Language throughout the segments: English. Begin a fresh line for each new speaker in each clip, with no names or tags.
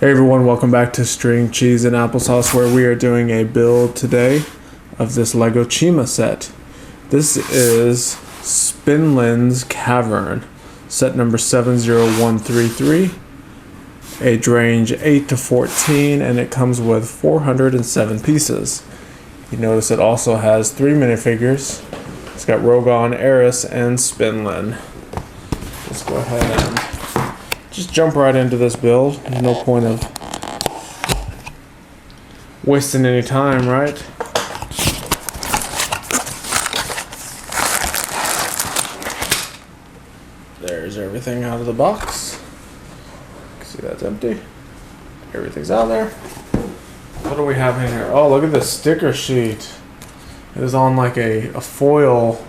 Hey everyone, welcome back to String, Cheese, and Applesauce, where we are doing a build today of this Lego Chima set. This is Spinlyn's Cavern, set number 70133, age range 8 to 14, and it comes with 407 pieces. You notice it also has 3 minifigures. It's got Rogon, Eris, and Spinlyn. Let's go ahead and just jump right into this build. There's no point of wasting any time, right? There's everything out of the box. See, that's empty. Everything's out there. What do we have in here? Oh, look at this sticker sheet. It is on like a foil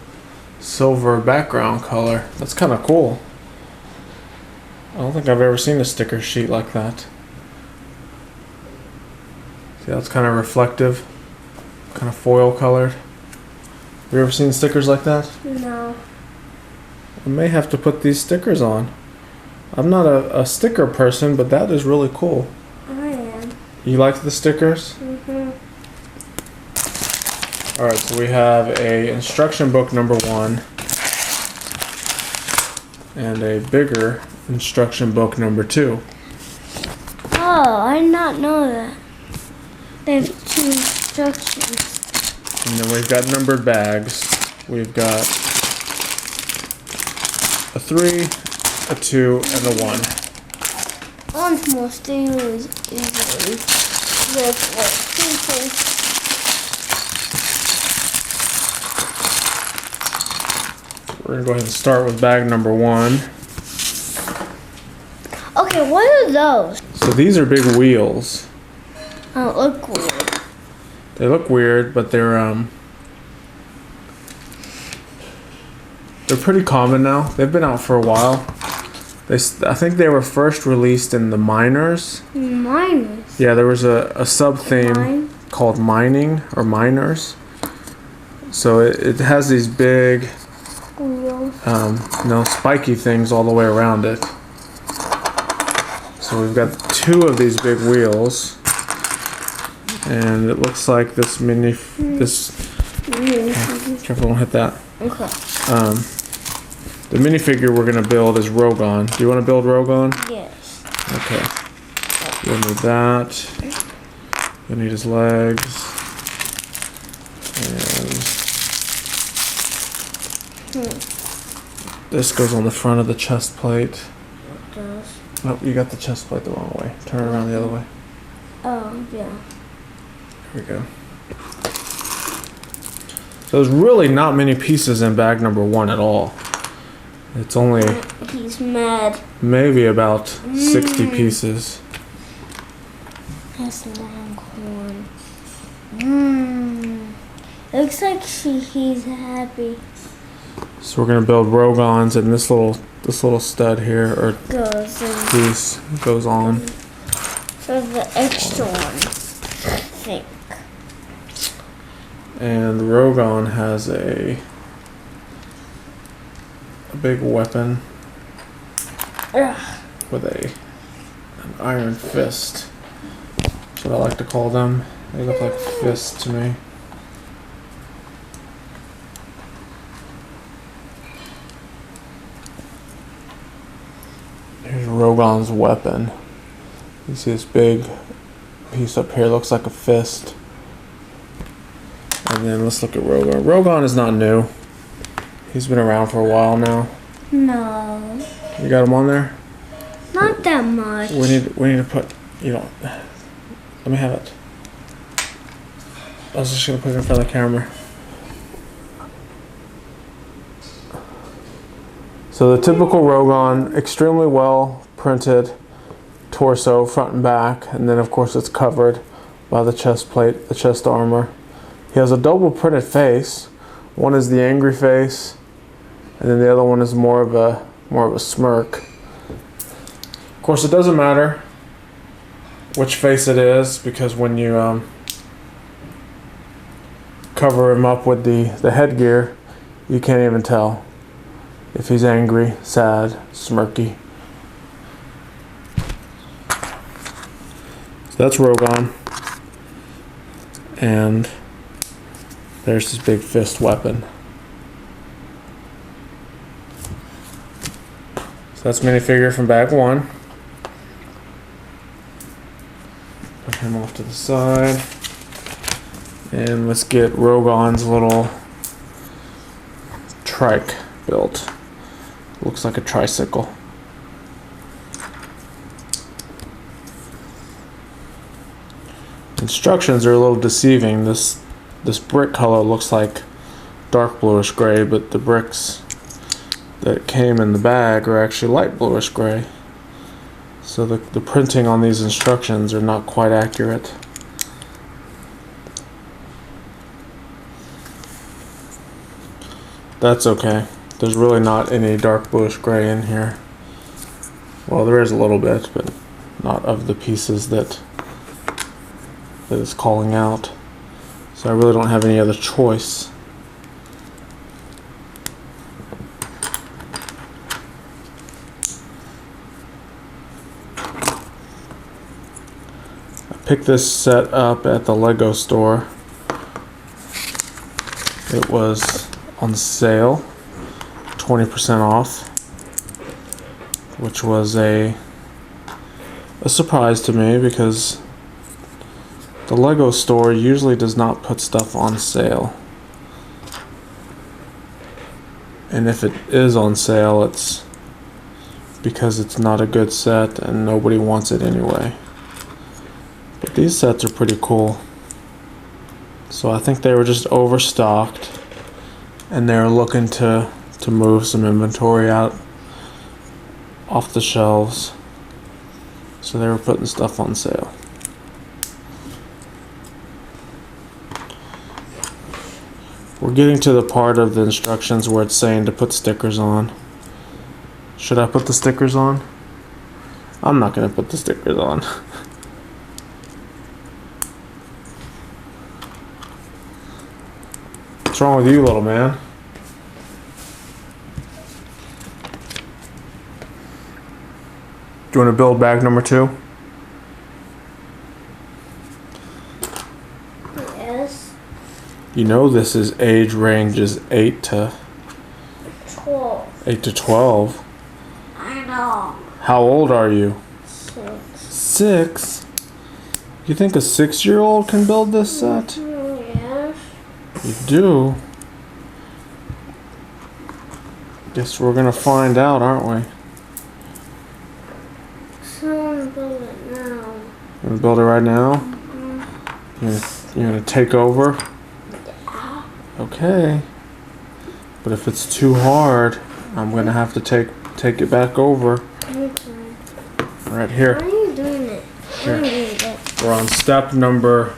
silver background color. That's kind of cool. I don't think I've ever seen a sticker sheet like that. See, that's kind of reflective, kind of foil colored. Have you ever seen stickers like that?
No.
I may have to put these stickers on. I'm not a sticker person, but that is really cool.
I am.
You like the stickers?
Mm-hmm.
Alright, so we have a instruction book number 1 and a bigger instruction book number 2.
Oh, I did not know that. They have 2 instructions.
And then we've got numbered bags. We've got a 3, a 2, and a 1.
One's more stable easily. That's like people.
We're gonna go ahead and start with bag number 1.
Okay, what are those?
So these are big wheels.
Oh, look weird.
They look weird, but they're pretty common now. They've been out for a while. I think they were first released in the Miners.
Miners?
Yeah, there was a sub-theme called Mining or Miners. So it has these big,
Wheels.
spiky things all the way around it. So we've got 2 of these big wheels. And it looks like this careful, don't hit that.
Okay.
The minifigure we're gonna build is Rogon. Do you want to build Rogon?
Yes.
Okay. You'll need that. You'll need his legs. And this goes on the front of the chest plate.
It does.
Oh, you got the chest plate the wrong way. Turn it around the other way.
Oh, yeah.
There we go. So there's really not many pieces in bag number 1 at all. It's only
He's mad.
maybe about 60 pieces.
That's Longhorn. Looks like he's happy.
So we're gonna build Rogons, and this little stud here or
Goes in.
piece goes on.
So the extra one, I think.
And Rogon has a big weapon
Ugh.
with an iron fist. That's what I like to call them. They look like fists to me. Here's Rogon's weapon. You see this big piece up here, looks like a fist. And then let's look at Rogon. Rogon is not new. He's been around for a while now.
No,
You got him on there?
not that much.
We need to put, let me have it. I was just gonna put it in front of the camera. So the typical Rogon, extremely well printed torso, front and back, and then of course it's covered by the chest plate, the chest armor. He has a double printed face. One is the angry face, and then the other one is more of a smirk. Of course, it doesn't matter which face it is, because when you cover him up with the headgear, you can't even tell if he's angry, sad, smirky. that's Rogon. And there's this big fist weapon. So that's minifigure from bag 1. Put him off to the side. And let's get Rogon's little trike built. Looks like a tricycle. Instructions are a little deceiving. This brick color looks like dark bluish gray, but the bricks that came in the bag are actually light bluish gray. So the printing on these instructions are not quite accurate. That's okay. There's really not any dark bluish gray in here. Well, there is a little bit, but not of the pieces that it's calling out. So I really don't have any other choice. I picked this set up at the Lego store. It was on sale, 20% off, which was a surprise to me because the Lego store usually does not put stuff on sale. And if it is on sale, it's because it's not a good set and nobody wants it anyway. But these sets are pretty cool. So I think they were just overstocked and they're looking to move some inventory out off the shelves. So they were putting stuff on sale. We're getting to the part of the instructions where it's saying to put stickers on. Should I put the stickers on? I'm not going to put the stickers on. What's wrong with you, little man? Do you want to build bag number 2?
Yes.
You know this is age range is 8 to
12.
8 to 12.
I know.
How old are you?
6.
6? You think a 6-year-old can build this set?
Yes.
You do? Guess we're gonna find out, aren't we?
Someone build it now.
You gonna build it right now?
Mm-hmm.
You're gonna take over?
Yeah.
Okay. But if it's too hard, I'm gonna have to take it back over.
Okay.
Right here.
Why are you doing it?
Here.
I'm doing it.
We're on step number.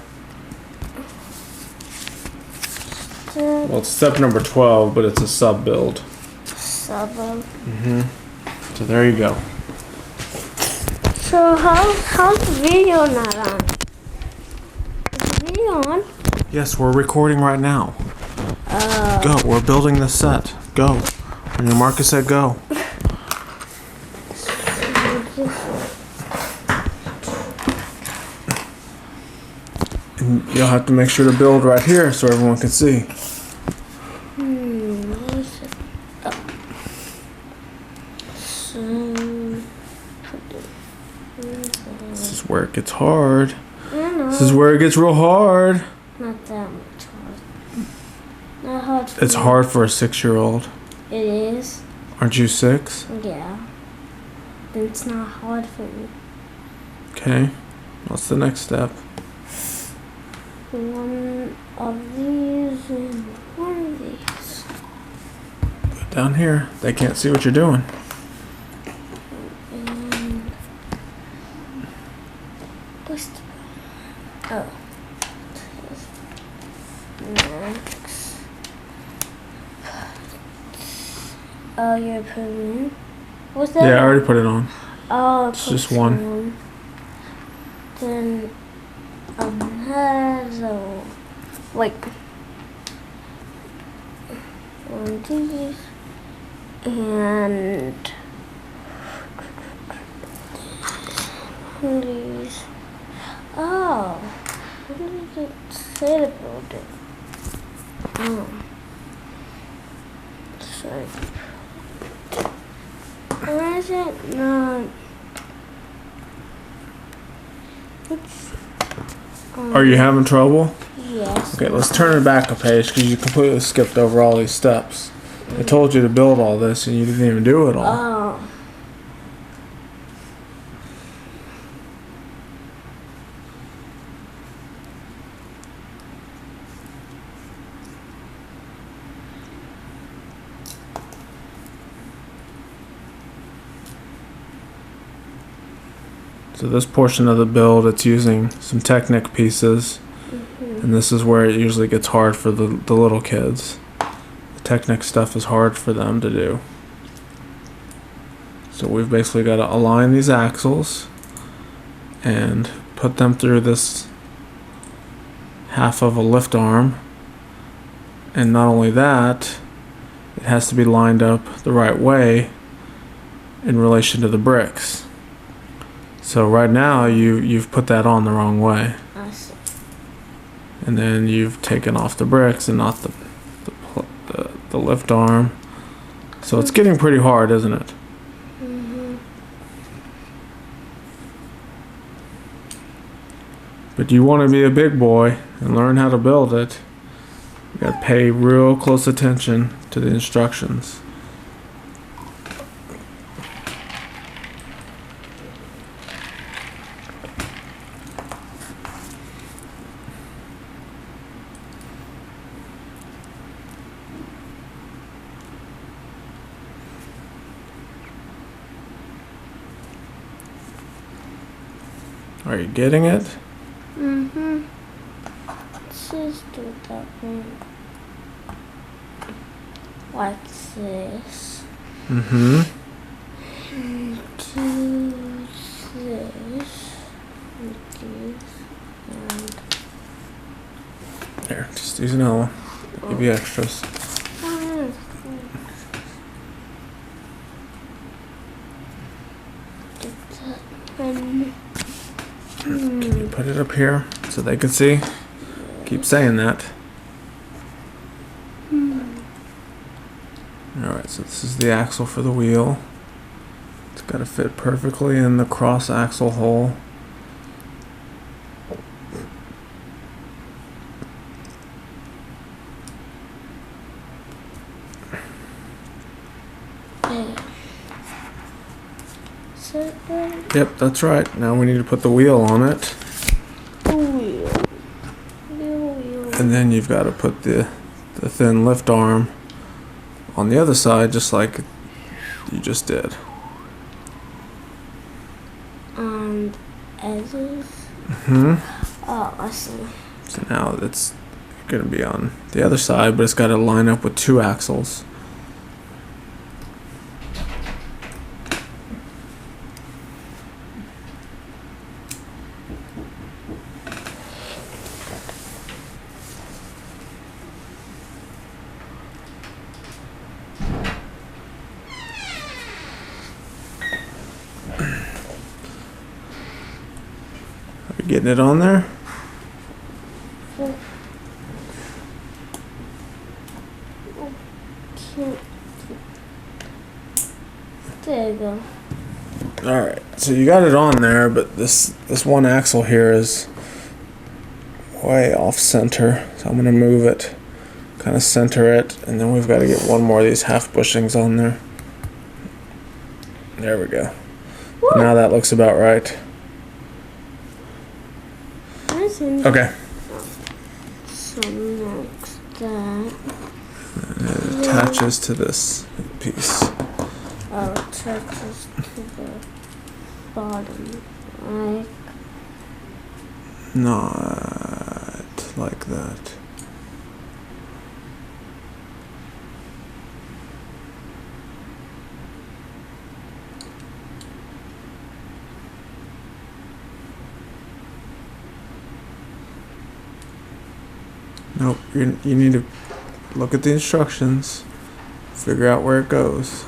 Well, it's step number 12, but it's a sub build. So there you go.
So how's the video not on? Is the video on?
Yes, we're recording right now. Go. We're building the set. Go. When your marker said go. And you'll have to make sure to build right here so everyone can see. This is where it gets hard. This is where it gets real hard.
Not that much hard. Not hard.
It's hard for a 6-year-old.
It is.
Aren't you 6?
Yeah. But it's not hard for me.
Okay. What's the next step?
One of these and one of these.
Put it down here. They can't see what you're doing.
And what's the next. Oh, you're putting in? What's that?
Yeah, I already put it on.
Oh,
It's just one.
Then another. Wait. One of these. And these. Oh. What did it say to build it? Oh. Sorry. Why is it not? It's,
Are you having trouble?
yes.
Okay, let's turn it back a page because you completely skipped over all these steps. I told you to build all this and you didn't even do it all.
Oh.
So this portion of the build, it's using some Technic pieces. And this is where it usually gets hard for the little kids. The Technic stuff is hard for them to do. So we've basically got to align these axles and put them through this half of a lift arm. And not only that, it has to be lined up the right way in relation to the bricks. So right now you've put that on the wrong way.
I see.
And then you've taken off the bricks and not the lift arm. So it's getting pretty hard, isn't it?
Mm-hmm.
But you want to be a big boy and learn how to build it. You got to pay real close attention to the instructions. Are you getting it?
Mm-hmm. Just do that one. Like this.
Mm-hmm.
And do this. And this. And
There, just use another one. I'll give you extras. Can you put it up here so they can see? Keep saying that. Alright, so this is the axle for the wheel. It's got to fit perfectly in the cross axle hole. Yep, that's right. Now we need to put the wheel on it.
The wheel. The wheel.
And then you've got to put the thin lift arm on the other side, just like you just did.
And edges.
Mm-hmm.
Oh, I see.
So now it's going to be on the other side, but it's got to line up with two axles. Are you getting it on there?
There you go.
Alright, so you got it on there, but this one axle here is way off center. So I'm going to move it, kind of center it, and then we've got to get one more of these half bushings on there. There we go. Now that looks about right. Okay.
So next that.
And it attaches to this piece.
Oh, it attaches to the bottom. Like.
Not like that. Nope, you need to look at the instructions, figure out where it goes.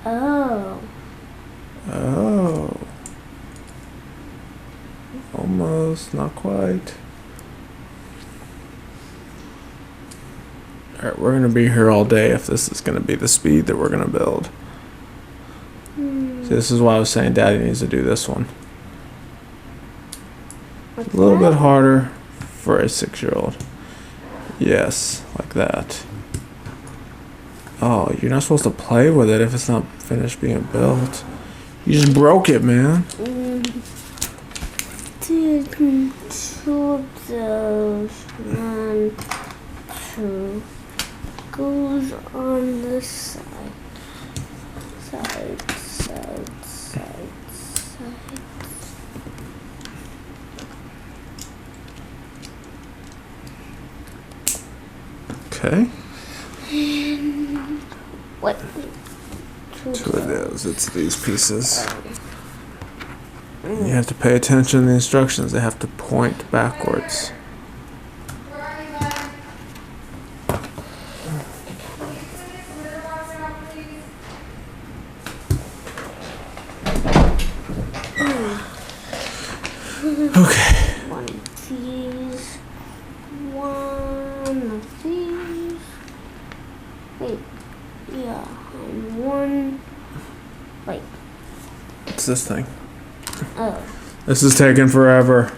Oh.
Oh. Almost, not quite. Alright, we're gonna be here all day if this is gonna be the speed that we're gonna build. See, this is why I was saying Daddy needs to do this one.
What's
A little
that?
bit harder for a 6-year-old. Yes, like that. Oh, you're not supposed to play with it if it's not finished being built. You just broke it, man.
Two of those. 1, 2. Goes on the side. Side, side, side, side.
Okay.
What?
Two of those. It's these pieces. You have to pay attention to the instructions. They have to point backwards. Okay.
One of these. One of these. Wait. Yeah. And one. Wait.
What's this thing?
Oh.
This is taking forever.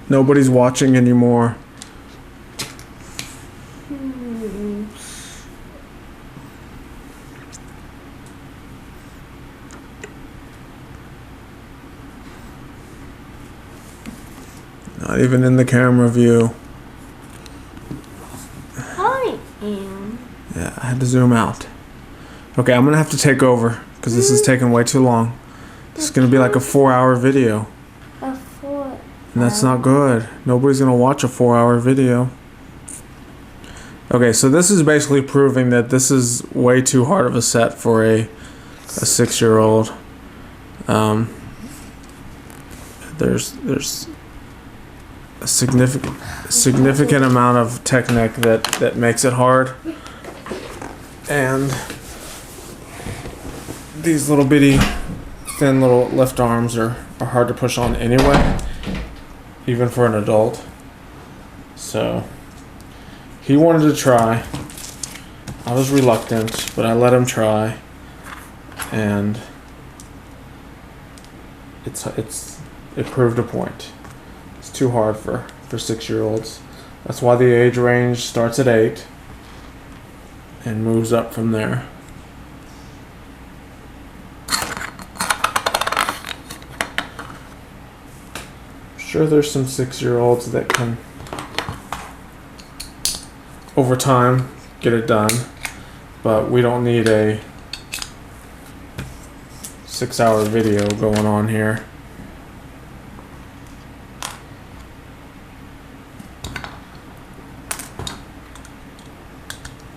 Nobody's watching anymore. Not even in the camera view.
I am.
Yeah, I had to zoom out. Okay, I'm gonna have to take over because this is taking way too long. This is gonna be like a 4-hour video.
A 4.
And that's not good. Nobody's gonna watch a 4-hour video. Okay, so this is basically proving that this is way too hard of a set for a 6-year-old. There's a significant amount of technique that makes it hard. And these little bitty thin little lift arms are hard to push on anyway, even for an adult. So he wanted to try. I was reluctant, but I let him try, and it proved a point. It's too hard for 6-year-olds. That's why the age range starts at 8 and moves up from there. Sure, there's some 6-year-olds that can, over time, get it done, but we don't need a 6-hour video going on here.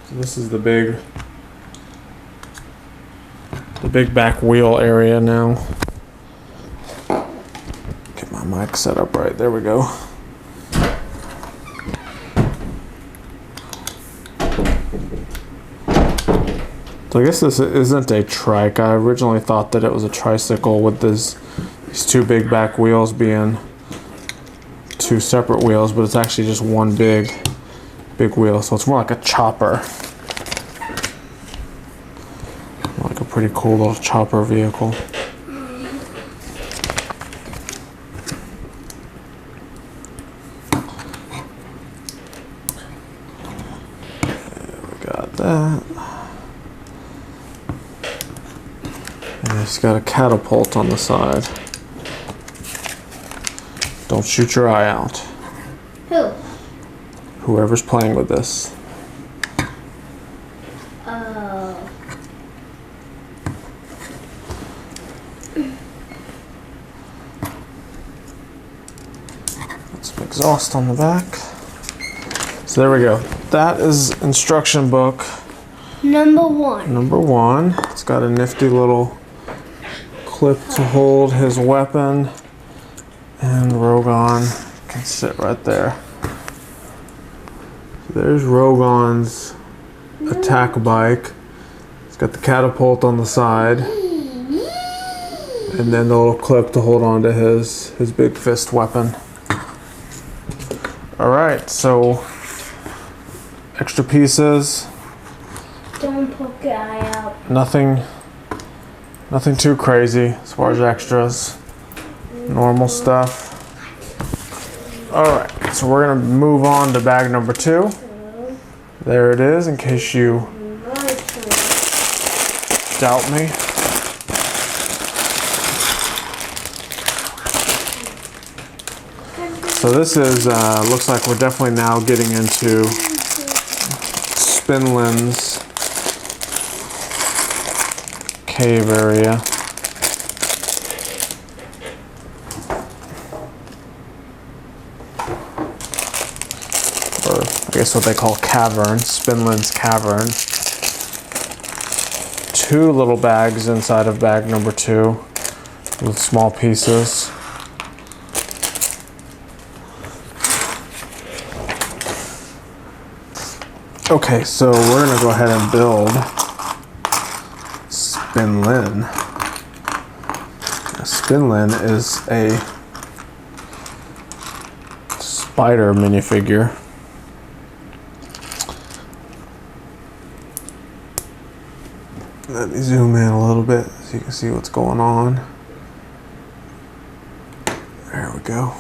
So this is the big back wheel area now. Get my mic set up right. There we go. So I guess this isn't a trike. I originally thought that it was a tricycle with these 2 big back wheels being 2 separate wheels, but it's actually just one big wheel. So it's more like a chopper. Like a pretty cool little chopper vehicle. We got that. And it's got a catapult on the side. Don't shoot your eye out.
Who?
Whoever's playing with this.
Oh.
Got some exhaust on the back. So there we go. That is instruction book
Number 1.
number 1. It's got a nifty little clip to hold his weapon, and Rogon can sit right there. There's Rogon's attack bike. It's got the catapult on the side. And then the little clip to hold on to his big fist weapon. Alright, so extra pieces.
Don't poke your eye out.
Nothing too crazy as far as extras. Normal stuff. Alright, so we're gonna move on to bag number 2. There it is, in case you doubt me. So this is, looks like we're definitely now getting into Spinlyn's cave area. Or I guess what they call Cavern, Spinlyn's Cavern. 2 little bags inside of bag number 2 with small pieces. Okay, so we're gonna go ahead and build Spinlyn. Spinlyn is a spider minifigure. Let me zoom in a little bit so you can see what's going on. There we go.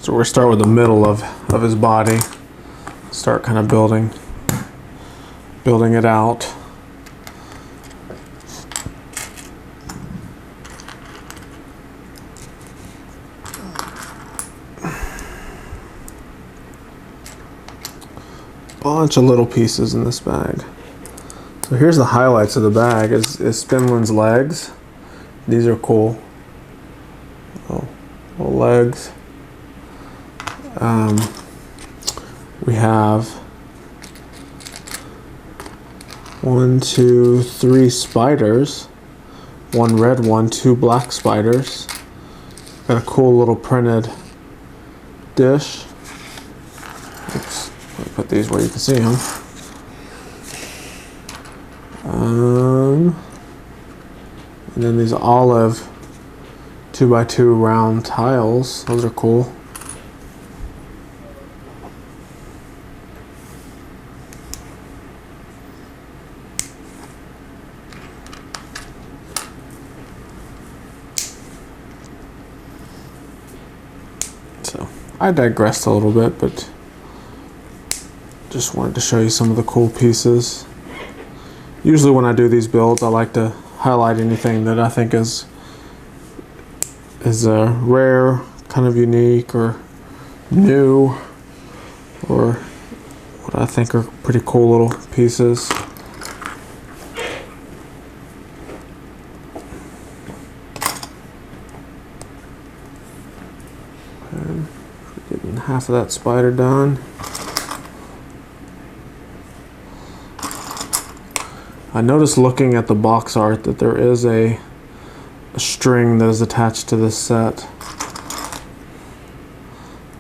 So we're gonna start with the middle of his body. Start kind of building it out. Bunch of little pieces in this bag. So here's the highlights of the bag is Spinlyn's legs. These are cool. Little legs. We have 1, 2, 3 spiders. 1 red one, 2 black spiders. Got a cool little printed dish. Oops, let me put these where you can see them. And then these olive 2x2 round tiles. Those are cool. So I digressed a little bit, but just wanted to show you some of the cool pieces. Usually when I do these builds, I like to highlight anything that I think is rare, kind of unique, or new, or what I think are pretty cool little pieces. And getting half of that spider done. I noticed looking at the box art that there is a string that is attached to this set.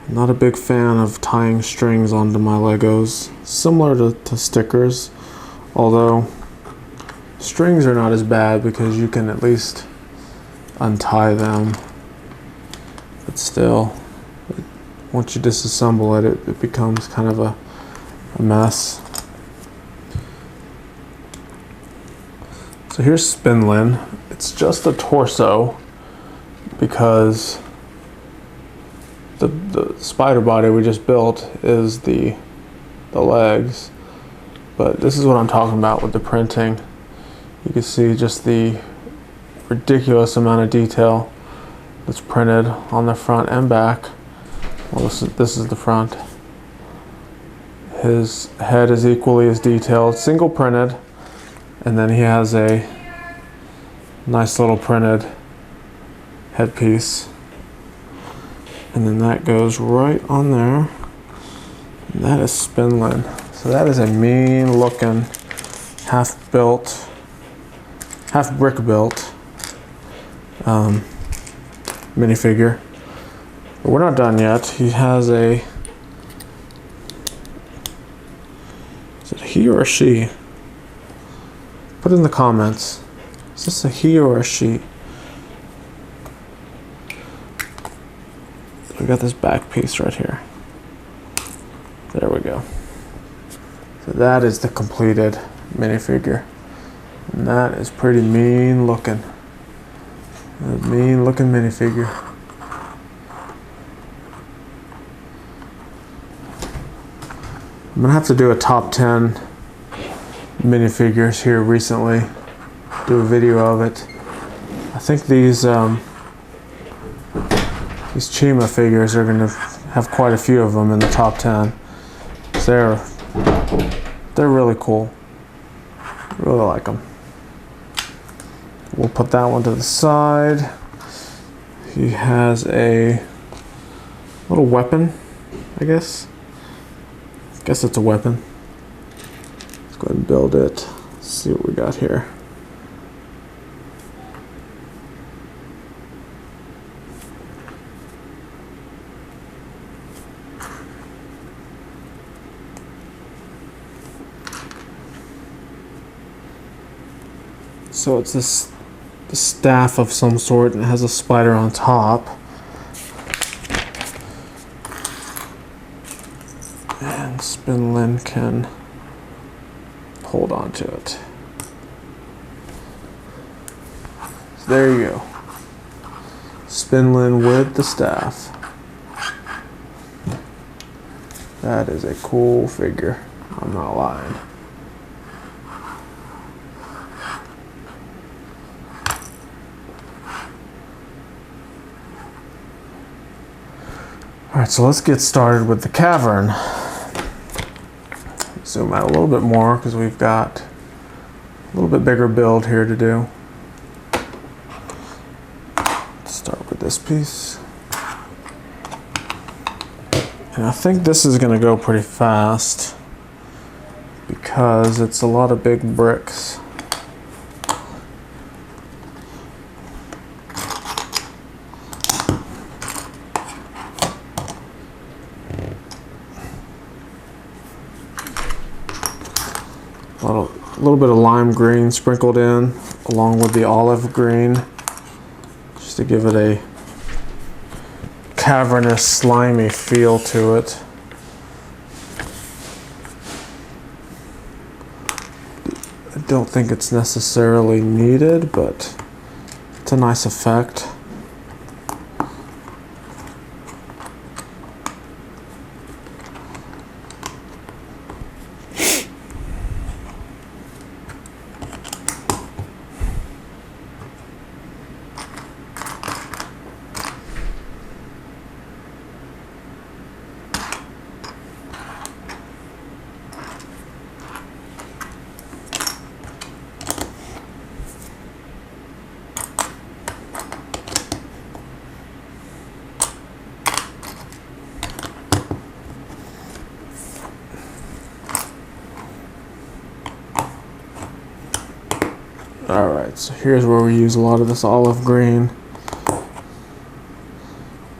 I'm not a big fan of tying strings onto my Legos, similar to stickers, although strings are not as bad because you can at least untie them. But still, once you disassemble it, it becomes kind of a mess. So here's Spinlyn. It's just a torso because the spider body we just built is the legs. But this is what I'm talking about with the printing. You can see just the ridiculous amount of detail that's printed on the front and back. Well, this is the front. His head is equally as detailed, single printed. And then he has a nice little printed headpiece. And then that goes right on there. And that is Spinlyn. So that is a mean looking, half brick built minifigure. But we're not done yet. He has Is it a he or a she? Put in the comments. Is this a he or a she? We got this back piece right here. There we go. So that is the completed minifigure. And that is pretty mean looking. A mean looking minifigure. I'm gonna have to do a top 10 minifigures here recently. Do a video of it. I think these Chima figures are gonna have quite a few of them in the top 10. They're really cool. Really like them. We'll put that one to the side. He has a little weapon, I guess. Guess it's a weapon. Let's go ahead and build it. Let's see what we got here. So it's this staff of some sort, and it has a spider on top. And Spinlyn can hold on to it. So there you go. Spinlyn with the staff. That is a cool figure. I'm not lying. Alright, so let's get started with the Cavern. Zoom out a little bit more because we've got a little bit bigger build here to do. Let's start with this piece. And I think this is going to go pretty fast because it's a lot of big bricks. A little bit of lime green sprinkled in along with the olive green just to give it a cavernous, slimy feel to it. I don't think it's necessarily needed, but it's a nice effect. Alright, so here's where we use a lot of this olive green.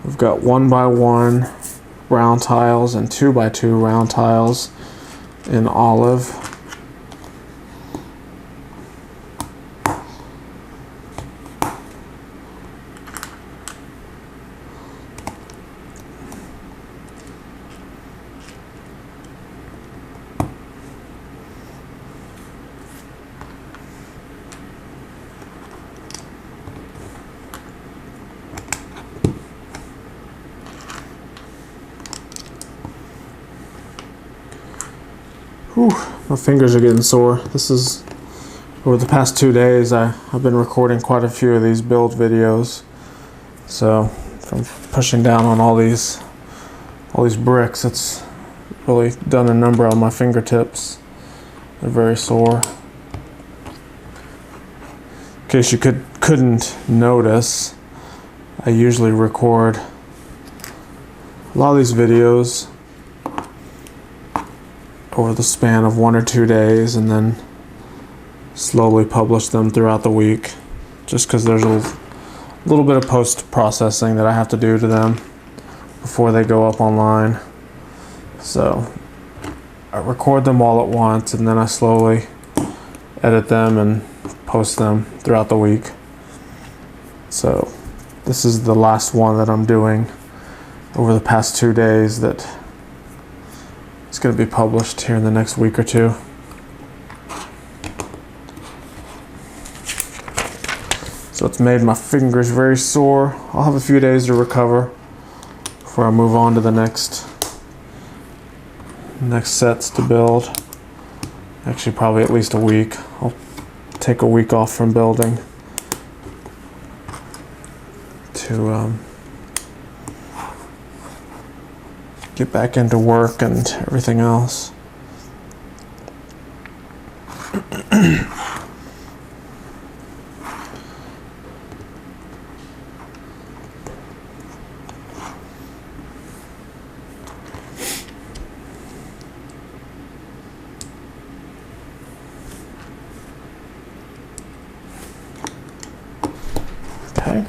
We've got 1x1 round tiles and 2x2 round tiles in olive. Whew, my fingers are getting sore. This is, over the past 2 days, I've been recording quite a few of these build videos. So, from pushing down on all these bricks, it's really done a number on my fingertips. They're very sore. In case you couldn't notice, I usually record a lot of these videos over the span of 1 or 2 days and then slowly publish them throughout the week, just because there's a little bit of post-processing that I have to do to them before they go up online. So I record them all at once, and then I slowly edit them and post them throughout the week. So this is the last one that I'm doing over the past 2 days that it's going to be published here in the next week or two. So it's made my fingers very sore. I'll have a few days to recover before I move on to the next sets to build. Actually, probably at least a week. I'll take a week off from building to get back into work and everything else. Okay.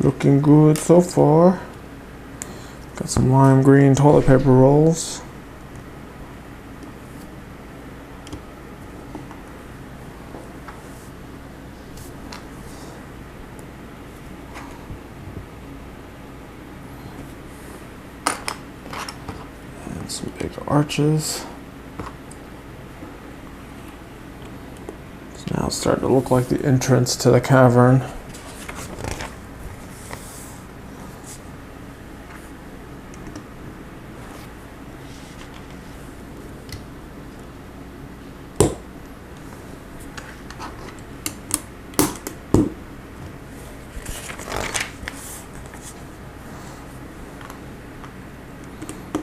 Looking good so far. Got some lime green toilet paper rolls. And some big arches. So now it's starting to look like the entrance to the cavern.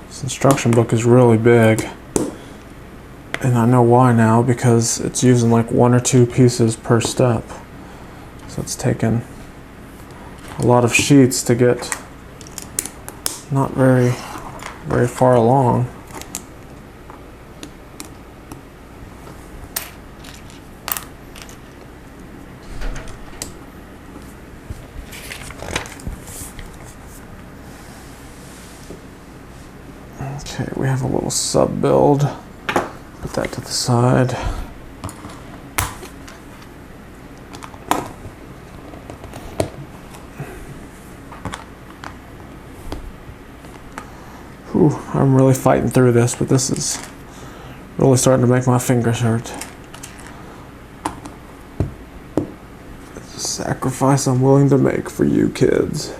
This instruction book is really big, and I know why now, because it's using like 1 or 2 pieces per step. So it's taken a lot of sheets to get not very far along. Okay, we have a little sub build. Put that to the side. Whew, I'm really fighting through this, but this is really starting to make my fingers hurt. It's a sacrifice I'm willing to make for you kids.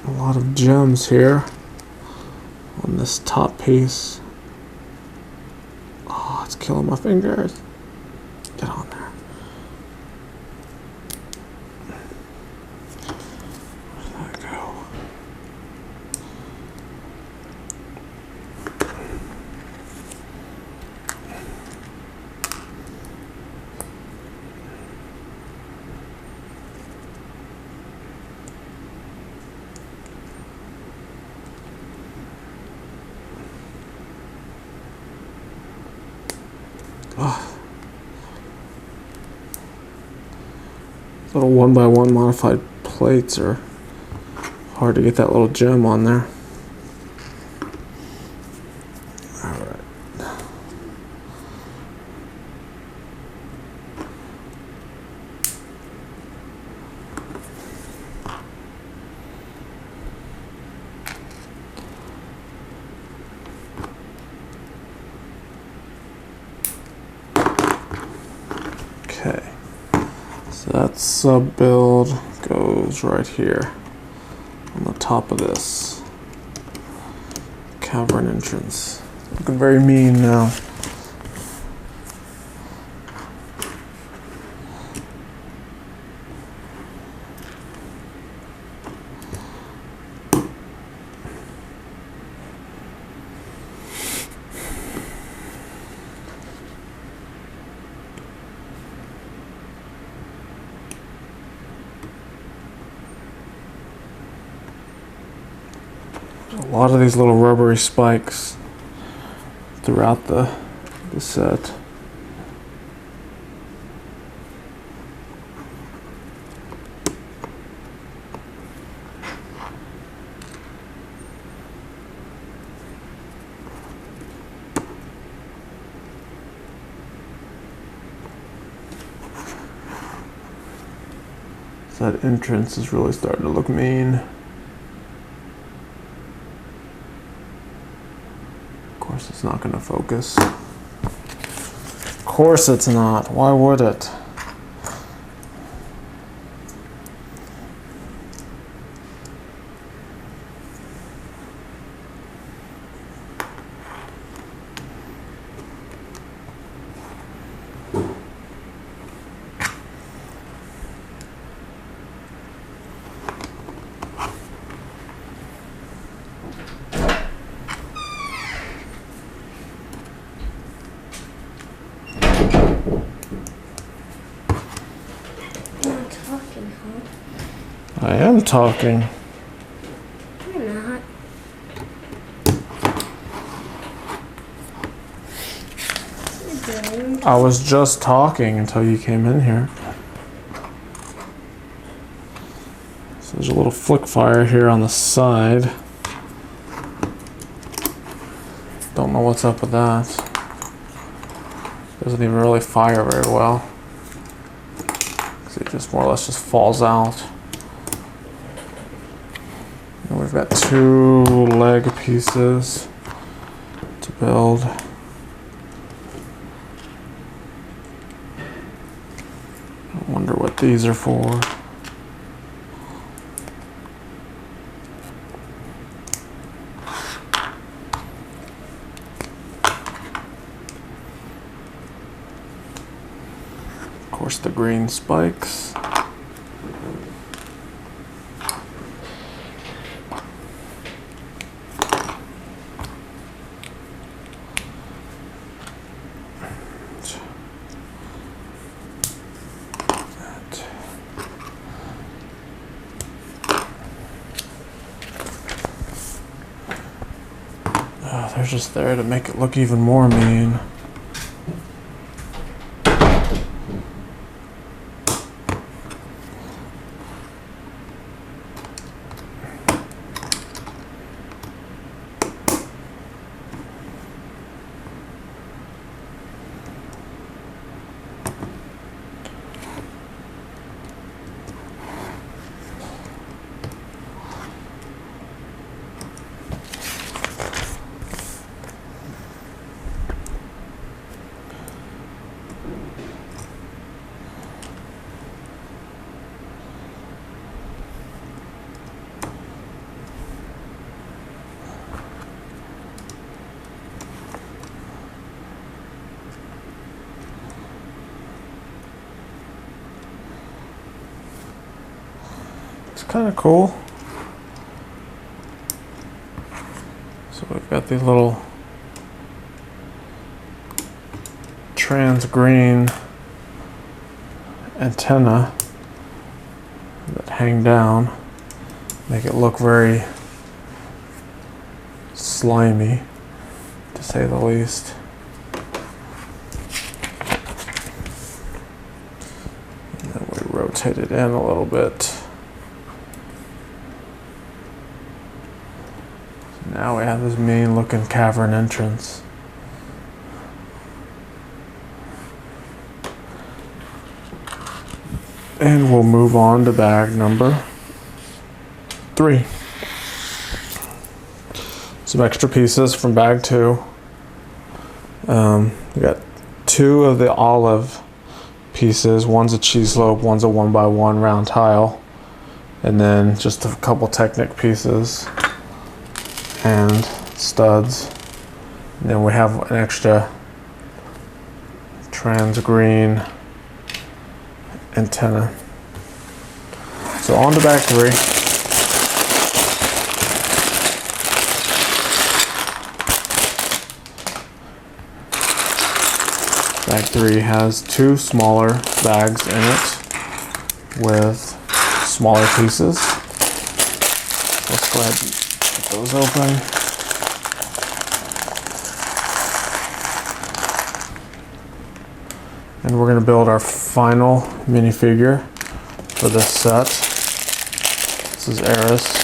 A lot of gems here on this top piece. Oh, it's killing my fingers. Get on there. Where did that go? Oh. Little 1x1 modified plates are hard to get that little gem on there. Alright. Okay, so that sub build goes right here on the top of this cavern entrance. Looking very mean now. A lot of these little rubbery spikes throughout the set. That entrance is really starting to look mean. Of course it's not going to focus. Of course it's not. Why would it? I am talking.
You're not.
I was just talking until you came in here. So there's a little flick fire here on the side. Don't know what's up with that. Doesn't even really fire very well. It just more or less just falls out. And we've got 2 leg pieces to build. I wonder what these are for. Of course, the green spikes. They're just there to make it look even more mean. It's kind of cool. So we've got these little trans green antenna that hang down, make it look very slimy, to say the least. And then we rotate it in a little bit. Now we have this mean looking cavern entrance. And we'll move on to bag number 3. Some extra pieces from bag 2. We got 2 of the olive pieces. One's a cheese lobe, one's a 1x1 round tile. And then just a couple Technic pieces and studs. And then we have an extra trans green antenna. So on to bag 3. Bag 3 has 2 smaller bags in it with smaller pieces. Let's go ahead and those open. And we're going to build our final minifigure for this set. This is Eris.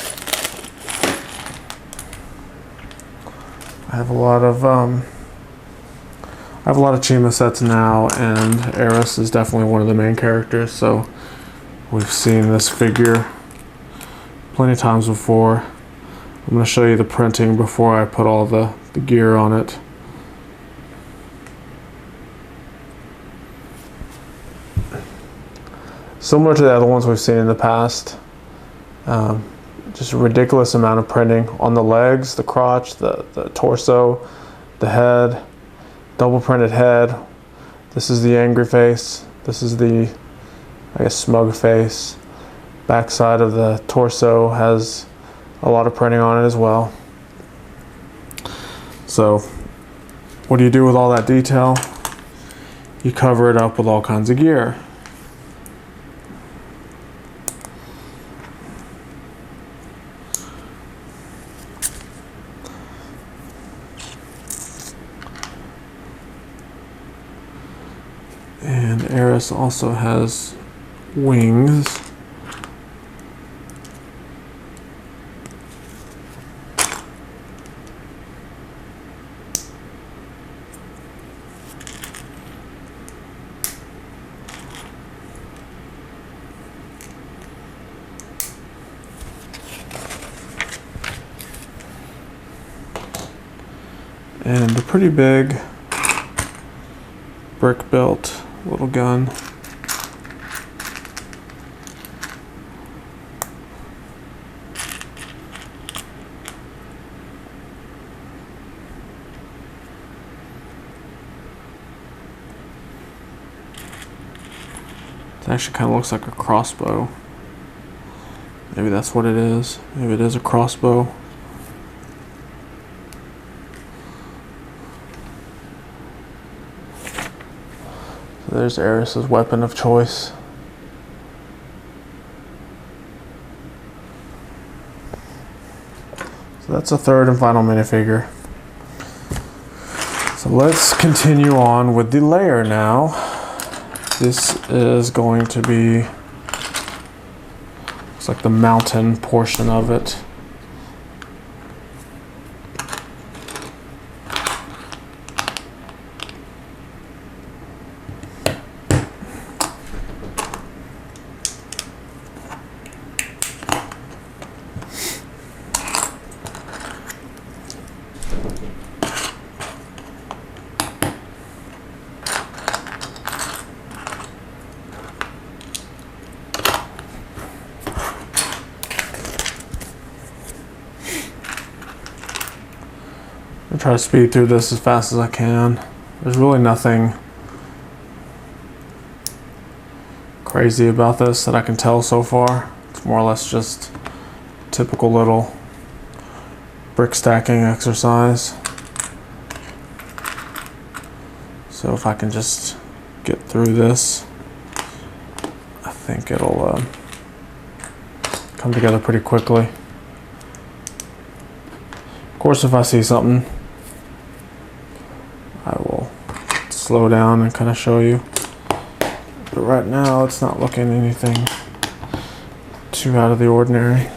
I have a lot of Chima sets now, and Eris is definitely one of the main characters. So we've seen this figure plenty of times before. I'm going to show you the printing before I put all the gear on it. Similar to the other ones we've seen in the past. Just a ridiculous amount of printing on the legs, the crotch, the torso, the head, double printed head. This is the angry face. This is the, I guess, smug face. Back side of the torso has a lot of printing on it as well. So what do you do with all that detail? You cover it up with all kinds of gear. And Eris also has wings. And a pretty big brick built little gun. It actually kind of looks like a crossbow. Maybe that's what it is. Maybe it is a crossbow. There's Eris's weapon of choice. So that's a third and final minifigure. So let's continue on with the layer now. This is going to be, looks like the mountain portion of it. I'll try to speed through this as fast as I can. There's really nothing crazy about this that I can tell so far. It's more or less just a typical little brick stacking exercise. So if I can just get through this, I think it'll come together pretty quickly. Of course, if I see something, I will slow down and kind of show you. But right now, it's not looking anything too out of the ordinary.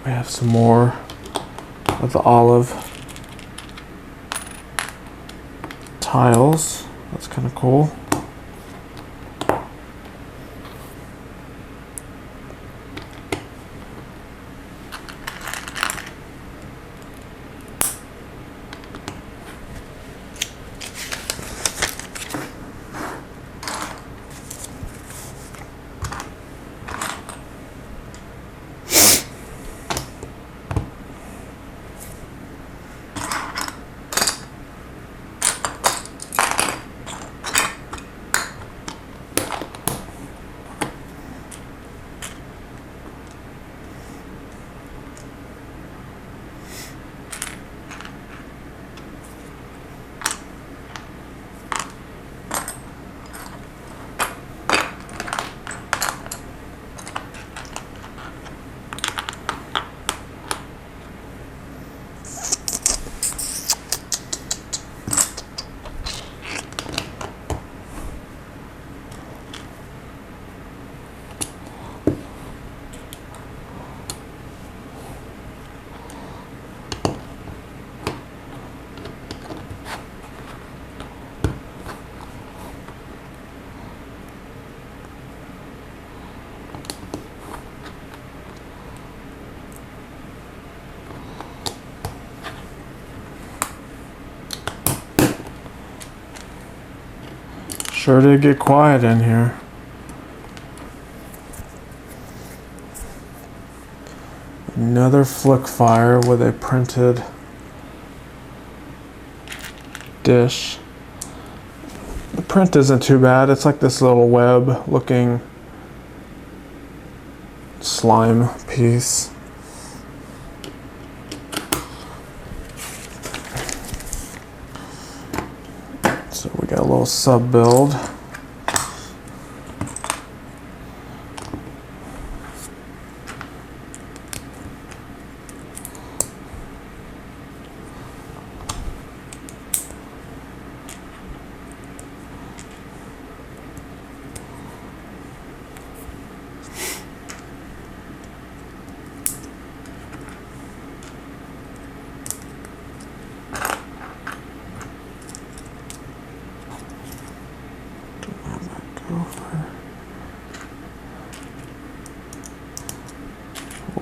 We have some more of the olive tiles. That's kind of cool. Sure did get quiet in here. Another flick fire with a printed dish. The print isn't too bad. It's like this little web looking slime piece. So we got a little sub build.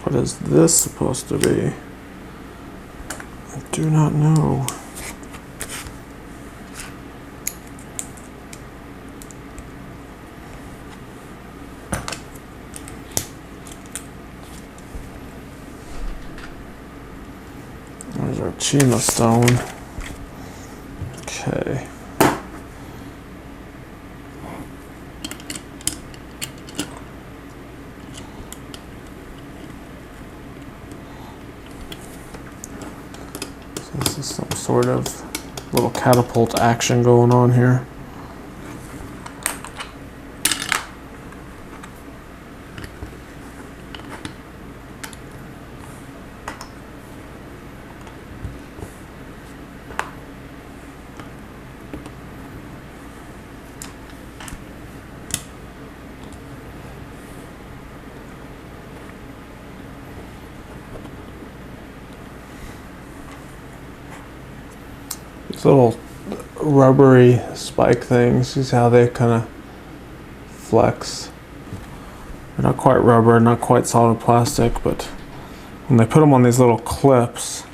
What is this supposed to be? I do not know. There's our Chima stone. Okay. This is some sort of little catapult action going on here. These little rubbery spike things, see how they kind of flex. They're not quite rubber, not quite solid plastic, but when they put them on these little clips,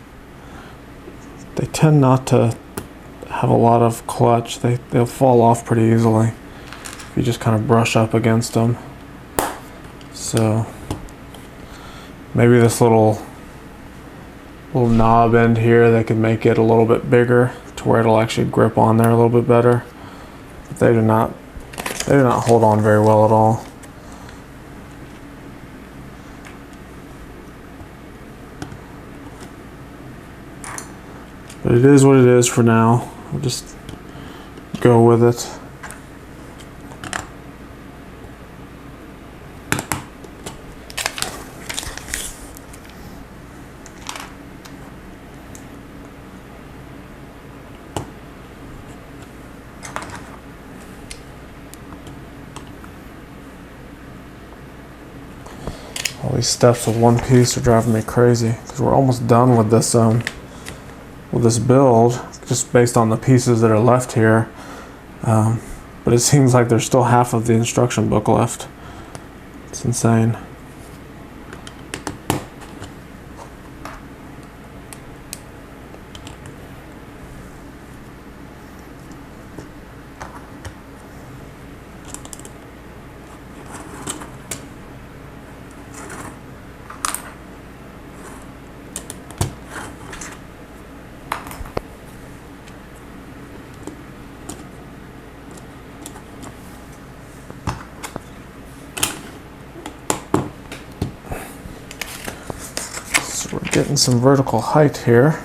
they tend not to have a lot of clutch. They'll fall off pretty easily if you just kind of brush up against them. So maybe this little knob end here, they could make it a little bit bigger to where it'll actually grip on there a little bit better. But they do not hold on very well at all. But it is what it is for now. We'll just go with it. All these steps of one piece are driving me crazy because we're almost done with this build, just based on the pieces that are left here. But it seems like there's still half of the instruction book left. It's insane. So we're getting some vertical height here.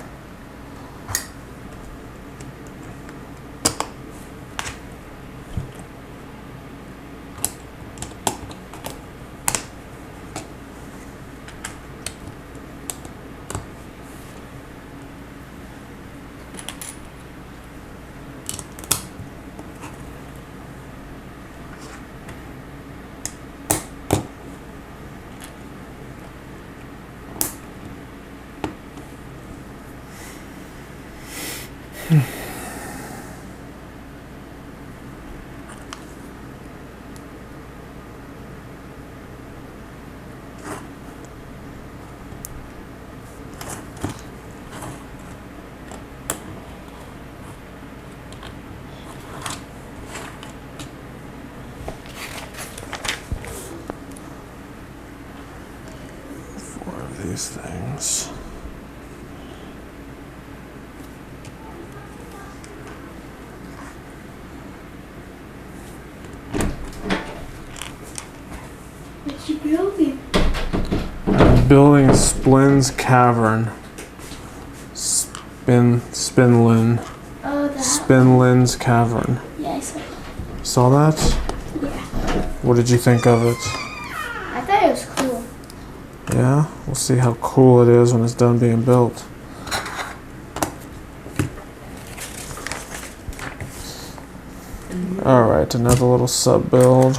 things.
What you building?
I'm building Splin's Cavern. Spinlyn.
Oh, that.
Spinlin's Cavern.
Yeah, I saw that.
Saw that?
Yeah.
What did you think of it?
I thought it was cool.
Yeah? We'll see how cool it is when it's done being built. Alright, another little sub build.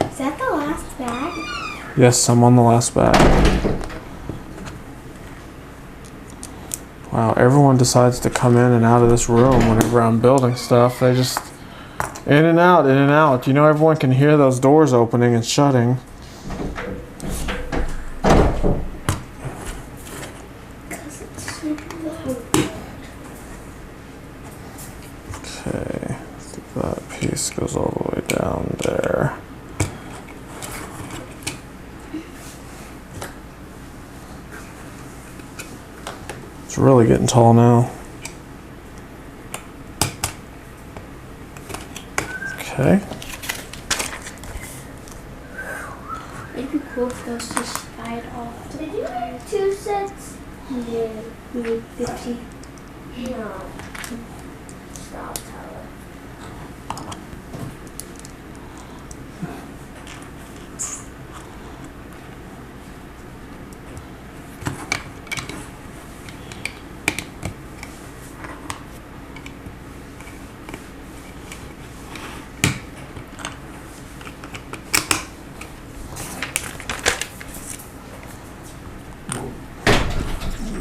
Is that the last bag?
Yes, I'm on the last bag. Wow, everyone decides to come in and out of this room whenever I'm building stuff. They just in and out, in and out. You know, everyone can hear those doors opening and shutting.
Because it's super loud.
Okay, that piece goes all the way down there. It's really getting tall now. Okay.
It'd be cool if those just slide off. Did you make 2 sets? Yeah, we made 50. No. Stop, Tyler.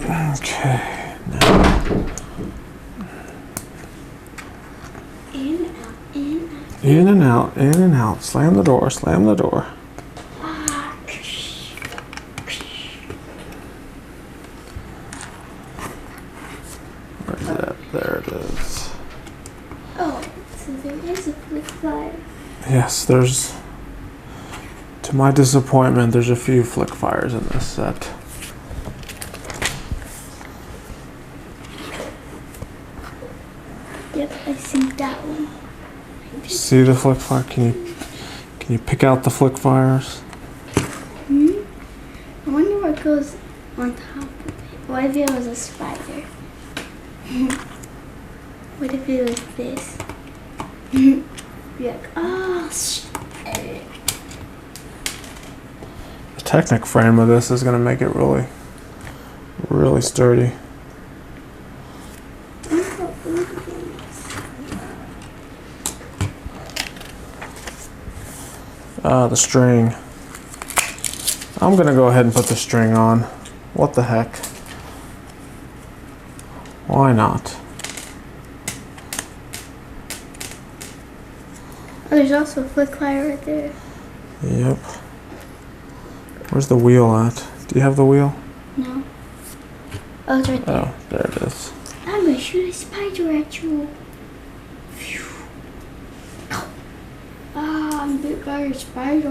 Okay. Now.
In, out, in, out.
In and out, in and out. Slam the door, slam the door.
Ah,
Where's that? There it is.
oh, so there is a flip fire.
Yes, there's. To my disappointment, there's a few flick fires in this set.
Yep, I see that one.
See the flick fire? Can you pick out the flick fires?
Hmm? I wonder what goes on top of it. What if it was a spider? What if it was this? Be like, oh, shit.
The Technic frame of this is going to make it really, really sturdy. The string. I'm going to go ahead and put the string on. What the heck? Why not?
Oh, there's also a flick fire right there.
Yep. Where's the wheel at? Do you have the wheel?
No. Oh, it's right there.
Oh, there it is.
I'm gonna shoot a spider at you. Phew. Ah, I'm bit by a spider.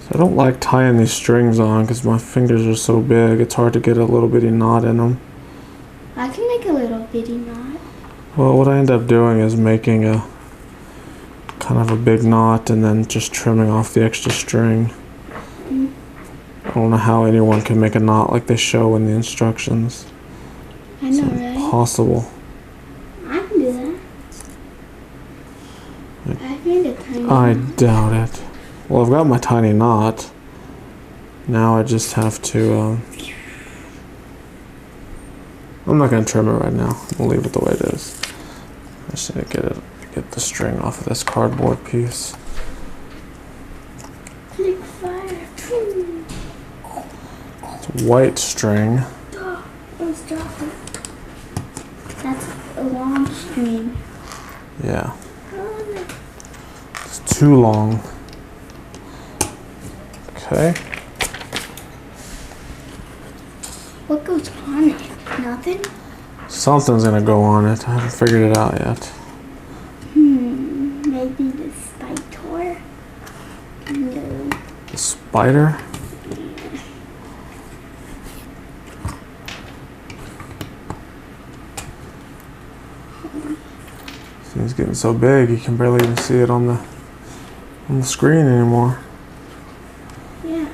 So I don't like tying these strings on because my fingers are so big. It's hard to get a little bitty knot in them.
I can make a little bitty knot.
Well, what I end up doing is making a kind of a big knot and then just trimming off the extra string.
Mm.
I don't know how anyone can make a knot like they show in the instructions.
I know,
It's
right?
impossible.
I can do that. I've made a tiny
I
knot.
doubt it. Well, I've got my tiny knot. Now I just have to. I'm not gonna trim it right now. We'll leave it the way it is. I just need to get the string off of this cardboard piece.
Flick fire.
It's white string.
Oh, let's drop it. That's a long string.
Yeah,
Oh, no.
it's too long. Okay.
What goes on it? Nothing?
Something's gonna go on it. I haven't figured it out yet.
Maybe the spider? No.
spider. See, he's getting so big you can barely even see it on the screen anymore.
Yeah.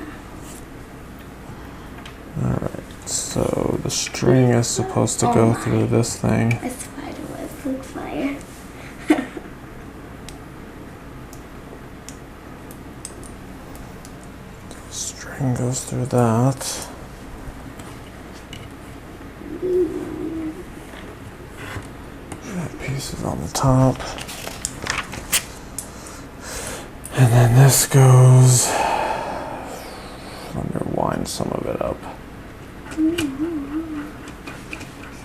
Alright, so the string is supposed to go through this thing.
A spider web with fire.
String goes through that. That piece is on the top. And then this goes. Let me wind some of it up.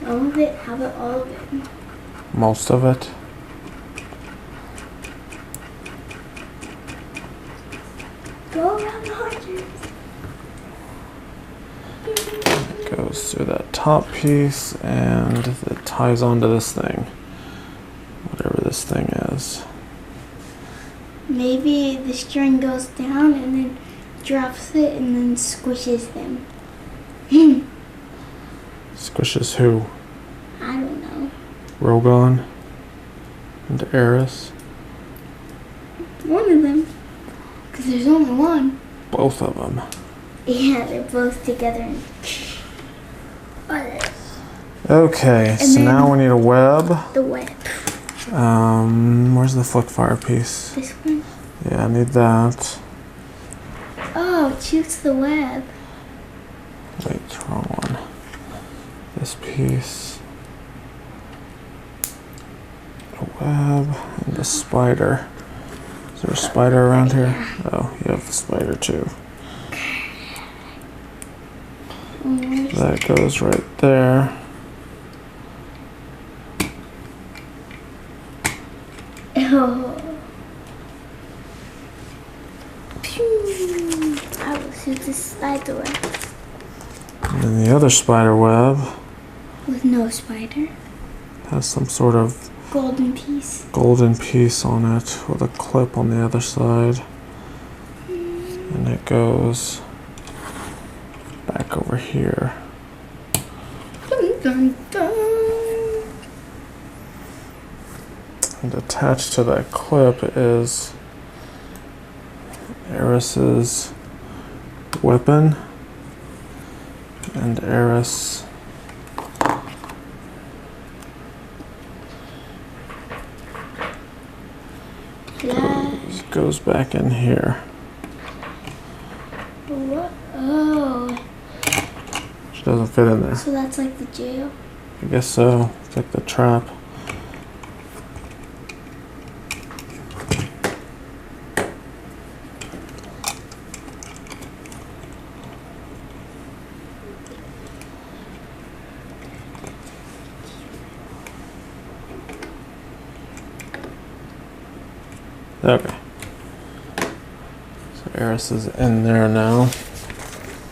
Some of it? How about all of it?
Most of it.
Go around the horses.
It goes through that top piece and it ties onto this thing. Whatever this thing is.
Maybe the string goes down and then drops it and then squishes them.
Squishes who?
I don't know.
Rogon and Eris.
One of them. Because there's only one.
Both of them.
Yeah, they're both together. And
Okay,
And
so
then-
now we need a web.
the web.
Where's the flick fire piece?
This one.
Yeah, I need that.
Oh, it shoots the web.
Wait, wrong one. This piece. A web and a spider. Is there a spider around here? Oh, you have the spider too. That goes right there.
Oh. Pew. I will shoot the spider web.
And then the other spider web
With no spider.
has some sort of
Golden piece.
golden piece on it with a clip on the other side. And it goes back over here.
Dun, dun, dun.
And attached to that clip is Eris's weapon and Eris
Yeah.
goes back in here.
What? Oh.
She doesn't fit in there.
So that's like the jail?
I guess so. It's like the trap. Okay. So Eris is in there now.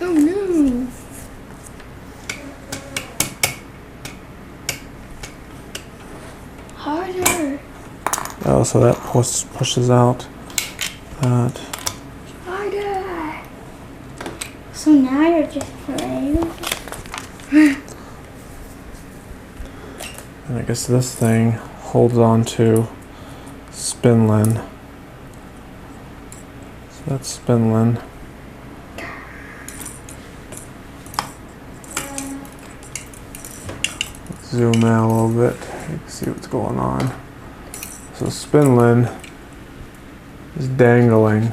Oh no. Harder.
Oh, so that pushes out that.
Harder. So now you're just playing.
And I guess this thing holds on to Spinlyn. So that's Spinlyn. Zoom in a little bit. You can see what's going on. So Spinlyn is dangling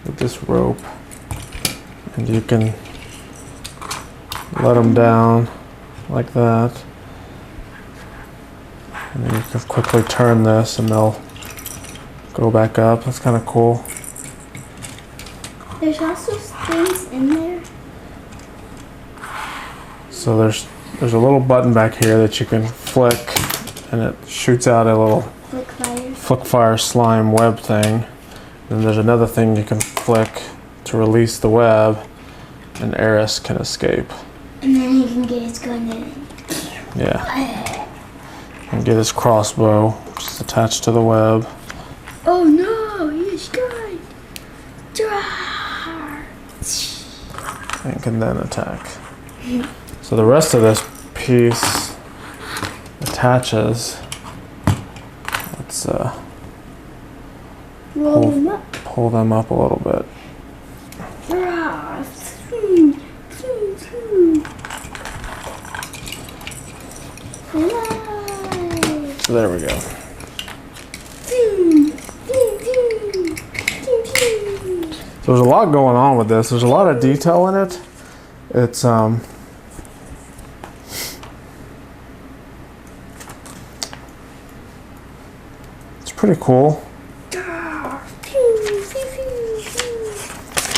with this rope, and you can let him down like that, and then you can quickly turn this and they'll go back up. That's kind of cool.
There's also things in there.
So there's a little button back here that you can flick, and it shoots out a little
Flick fire.
flick fire slime web thing. Then there's another thing you can flick to release the web, and Eris can escape.
And then he can get his gun in it.
Yeah. And get his crossbow, which is attached to the web.
Oh no, he's gone.
and can then attack. So the rest of this piece attaches. Let's pull them up a little bit. So there we go. So there's a lot going on with this. There's a lot of detail in it. It's pretty cool.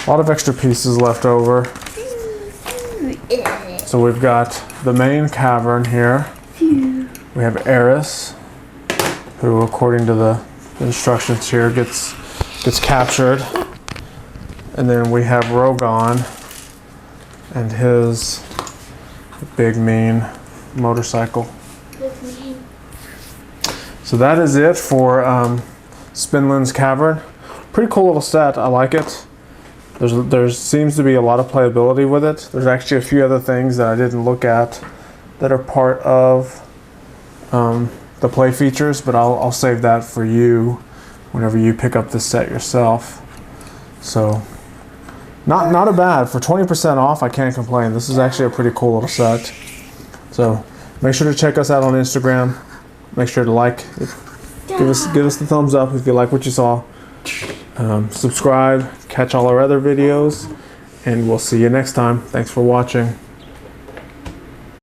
A lot of extra pieces left over. So we've got the main cavern here. We have Eris, who according to the instructions here gets captured. And then we have Rogon and his big mean motorcycle. So that is it for Spinlyn's Cavern. Pretty cool little set. I like it. There seems to be a lot of playability with it. There's actually a few other things that I didn't look at that are part of the play features, but I'll save that for you whenever you pick up this set yourself. So not a bad for 20% off. I can't complain. This is actually a pretty cool little set. So make sure to check us out on Instagram. Make sure to like, give us the thumbs up if you like what you saw. Subscribe, catch all our other videos, and we'll see you next time. Thanks for watching.